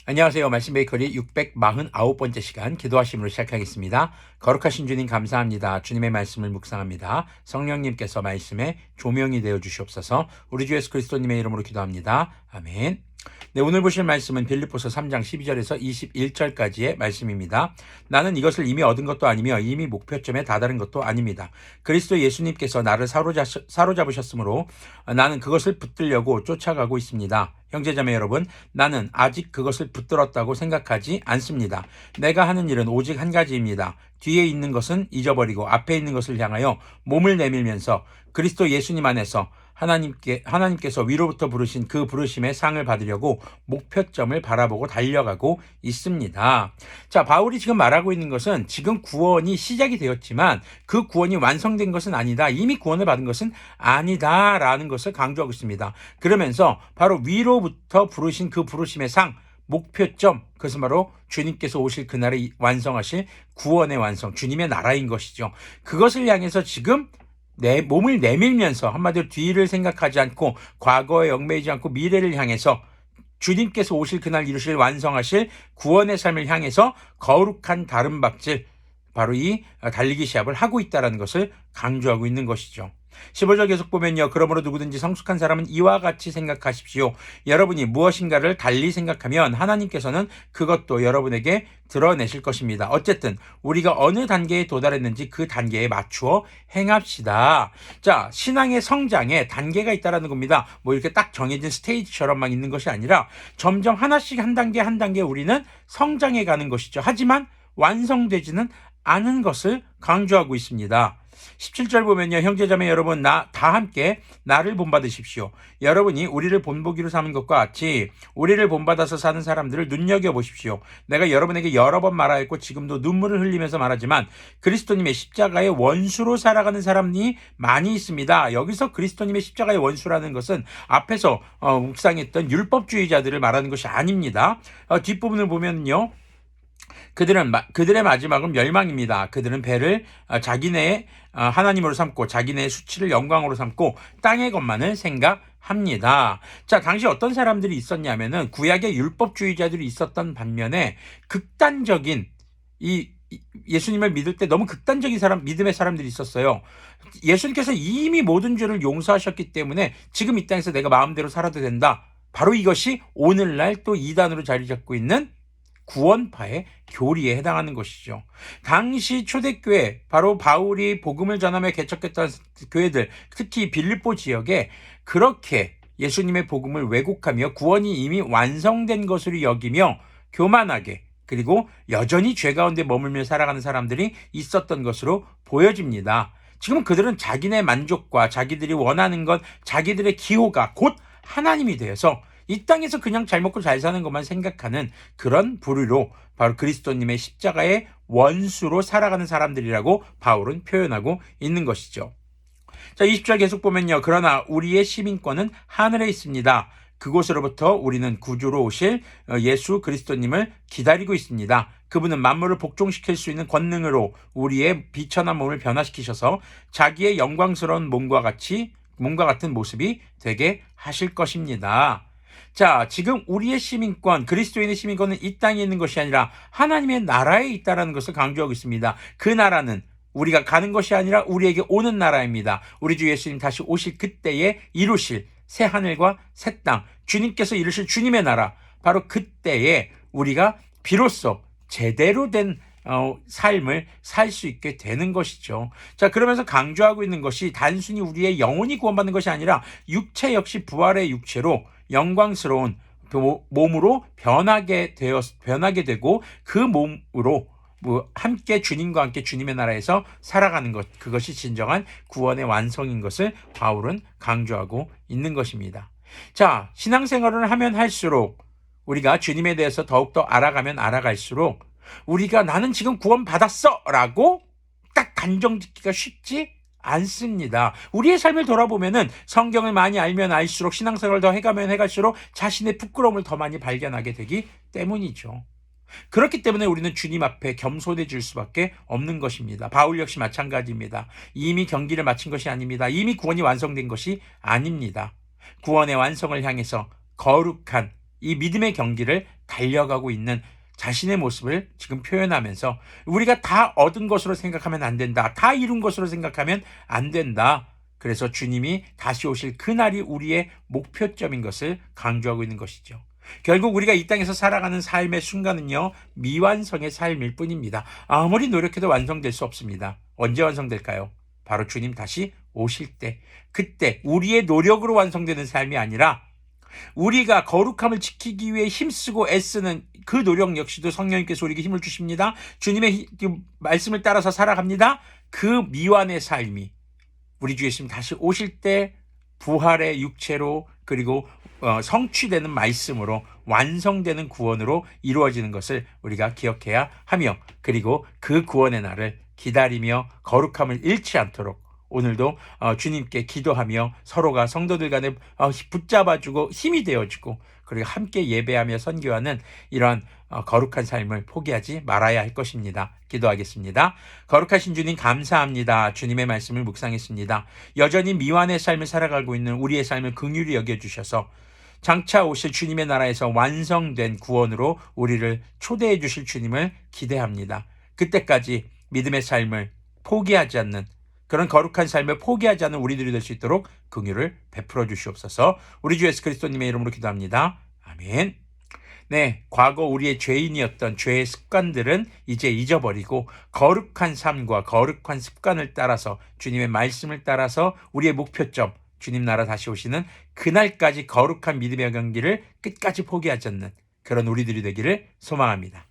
안녕하세요. 말씀 베이커리 649번째 시간 기도하심으로 시작하겠습니다. 거룩하신 주님 감사합니다. 주님의 말씀을 묵상합니다. 성령님께서 말씀에 조명이 되어 주시옵소서. 우리 주 예수 그리스도님의 이름으로 기도합니다. 아멘. 네, 오늘 보실 말씀은 빌립보서 3장 12절에서 21절까지의 말씀입니다. 나는 이것을 이미 얻은 것도 아니며 이미 목표점에 다다른 것도 아닙니다. 그리스도 예수님께서 나를 사로잡으셨으므로 나는 그것을 붙들려고 쫓아가고 있습니다. 형제자매 여러분, 나는 아직 그것을 붙들었다고 생각하지 않습니다. 내가 하는 일은 오직 한 가지입니다. 뒤에 있는 것은 잊어버리고 앞에 있는 것을 향하여 몸을 내밀면서 그리스도 예수님 안에서 하나님께서 위로부터 부르신 그 부르심의 상을 받으려고 목표점을 바라보고 달려가고 있습니다. 자, 바울이 지금 말하고 있는 것은 지금 구원이 시작이 되었지만 그 구원이 완성된 것은 아니다. 이미 구원을 받은 것은 아니다라는 것을 강조하고 있습니다. 그러면서 바로 위로부터 부르신 그 부르심의 상, 목표점, 그것은 바로 주님께서 오실 그날에 완성하실 구원의 완성, 주님의 나라인 것이죠. 그것을 향해서 지금 내 몸을 내밀면서 한마디로 뒤를 생각하지 않고 과거에 얽매이지 않고 미래를 향해서 주님께서 오실 그날 이루실 완성하실 구원의 삶을 향해서 거룩한 다름박질, 바로 이 달리기 시합을 하고 있다는 것을 강조하고 있는 것이죠. 15절 계속 보면요. 그러므로 누구든지 성숙한 사람은 이와 같이 생각하십시오. 여러분이 무엇인가를 달리 생각하면 하나님께서는 그것도 여러분에게 드러내실 것입니다. 어쨌든 우리가 어느 단계에 도달했는지 그 단계에 맞추어 행합시다. 자, 신앙의 성장에 단계가 있다는 겁니다. 뭐 이렇게 딱 정해진 스테이지처럼만 있는 것이 아니라 점점 하나씩 한 단계 우리는 성장해 가는 것이죠. 하지만 완성되지는 않은 것을 강조하고 있습니다. 17절 보면요. 형제자매 여러분, 다 함께 나를 본받으십시오. 여러분이 우리를 본보기로 삼은 것과 같이 우리를 본받아서 사는 사람들을 눈여겨보십시오. 내가 여러분에게 여러 번 말하였고 지금도 눈물을 흘리면서 말하지만 그리스도님의 십자가의 원수로 살아가는 사람이 많이 있습니다. 여기서 그리스도님의 십자가의 원수라는 것은 앞에서 묵상했던 율법주의자들을 말하는 것이 아닙니다. 뒷부분을 보면요. 그들의 마지막은 멸망입니다. 그들은 배를 자기네의 하나님으로 삼고 자기네의 수치를 영광으로 삼고 땅의 것만을 생각합니다. 자, 당시 어떤 사람들이 있었냐면은 구약의 율법주의자들이 있었던 반면에 극단적인 예수님을 믿을 때 너무 극단적인 믿음의 사람들이 있었어요. 예수님께서 이미 모든 죄를 용서하셨기 때문에 지금 이 땅에서 내가 마음대로 살아도 된다. 바로 이것이 오늘날 또 이단으로 자리 잡고 있는 구원파의 교리에 해당하는 것이죠. 당시 초대교회, 바로 바울이 복음을 전하며 개척했던 교회들, 특히 빌립보 지역에 그렇게 예수님의 복음을 왜곡하며 구원이 이미 완성된 것으로 여기며 교만하게, 그리고 여전히 죄 가운데 머물며 살아가는 사람들이 있었던 것으로 보여집니다. 지금 그들은 자기네 만족과 자기들이 원하는 것, 자기들의 기호가 곧 하나님이 되어서 이 땅에서 그냥 잘 먹고 잘 사는 것만 생각하는 그런 부류로 바로 그리스도님의 십자가의 원수로 살아가는 사람들이라고 바울은 표현하고 있는 것이죠. 자, 20절 계속 보면요. 그러나 우리의 시민권은 하늘에 있습니다. 그곳으로부터 우리는 구주로 오실 예수 그리스도님을 기다리고 있습니다. 그분은 만물을 복종시킬 수 있는 권능으로 우리의 비천한 몸을 변화시키셔서 자기의 영광스러운 몸과 같은 모습이 되게 하실 것입니다. 자, 지금 우리의 시민권, 그리스도인의 시민권은 이 땅에 있는 것이 아니라 하나님의 나라에 있다는 것을 강조하고 있습니다. 그 나라는 우리가 가는 것이 아니라 우리에게 오는 나라입니다. 우리 주 예수님 다시 오실 그때에 이루실 새 하늘과 새 땅, 주님께서 이루실 주님의 나라, 바로 그때에 우리가 비로소 제대로 된 삶을 살 수 있게 되는 것이죠. 자, 그러면서 강조하고 있는 것이 단순히 우리의 영혼이 구원받는 것이 아니라 육체 역시 부활의 육체로 영광스러운 몸으로 변하게 되고 그 몸으로 함께 주님과 함께 주님의 나라에서 살아가는 것, 그것이 진정한 구원의 완성인 것을 바울은 강조하고 있는 것입니다. 자, 신앙생활을 하면 할수록 우리가 주님에 대해서 더욱더 알아가면 알아갈수록 우리가 나는 지금 구원받았어 라고 딱 단정짓기가 쉽지 않습니다. 우리의 삶을 돌아보면은 성경을 많이 알면 알수록 신앙생활을 더 해가면 해갈수록 자신의 부끄러움을 더 많이 발견하게 되기 때문이죠. 그렇기 때문에 우리는 주님 앞에 겸손해질 수밖에 없는 것입니다. 바울 역시 마찬가지입니다. 이미 경기를 마친 것이 아닙니다. 이미 구원이 완성된 것이 아닙니다. 구원의 완성을 향해서 거룩한 이 믿음의 경기를 달려가고 있는 자신의 모습을 지금 표현하면서 우리가 다 얻은 것으로 생각하면 안 된다. 다 이룬 것으로 생각하면 안 된다. 그래서 주님이 다시 오실 그날이 우리의 목표점인 것을 강조하고 있는 것이죠. 결국 우리가 이 땅에서 살아가는 삶의 순간은요, 미완성의 삶일 뿐입니다. 아무리 노력해도 완성될 수 없습니다. 언제 완성될까요? 바로 주님 다시 오실 때, 그때 우리의 노력으로 완성되는 삶이 아니라 우리가 거룩함을 지키기 위해 힘쓰고 애쓰는 그 노력 역시도 성령님께서 우리에게 힘을 주십니다. 주님의 말씀을 따라서 살아갑니다. 그 미완의 삶이 우리 주 예수님 다시 오실 때 부활의 육체로 그리고 성취되는 말씀으로 완성되는 구원으로 이루어지는 것을 우리가 기억해야 하며, 그리고 그 구원의 날을 기다리며 거룩함을 잃지 않도록 오늘도 주님께 기도하며 서로가 성도들 간에 붙잡아주고 힘이 되어주고, 그리고 함께 예배하며 선교하는 이러한 거룩한 삶을 포기하지 말아야 할 것입니다. 기도하겠습니다. 거룩하신 주님 감사합니다. 주님의 말씀을 묵상했습니다. 여전히 미완의 삶을 살아가고 있는 우리의 삶을 긍휼히 여겨주셔서 장차 오실 주님의 나라에서 완성된 구원으로 우리를 초대해 주실 주님을 기대합니다. 그때까지 믿음의 삶을 포기하지 않는, 그런 거룩한 삶을 포기하지 않는 우리들이 될 수 있도록 긍휼을 베풀어 주시옵소서. 우리 주 예수 그리스도님의 이름으로 기도합니다. 아멘. 네, 과거 우리의 죄인이었던 죄의 습관들은 이제 잊어버리고 거룩한 삶과 거룩한 습관을 따라서 주님의 말씀을 따라서 우리의 목표점, 주님 나라 다시 오시는 그날까지 거룩한 믿음의 경기를 끝까지 포기하지 않는 그런 우리들이 되기를 소망합니다.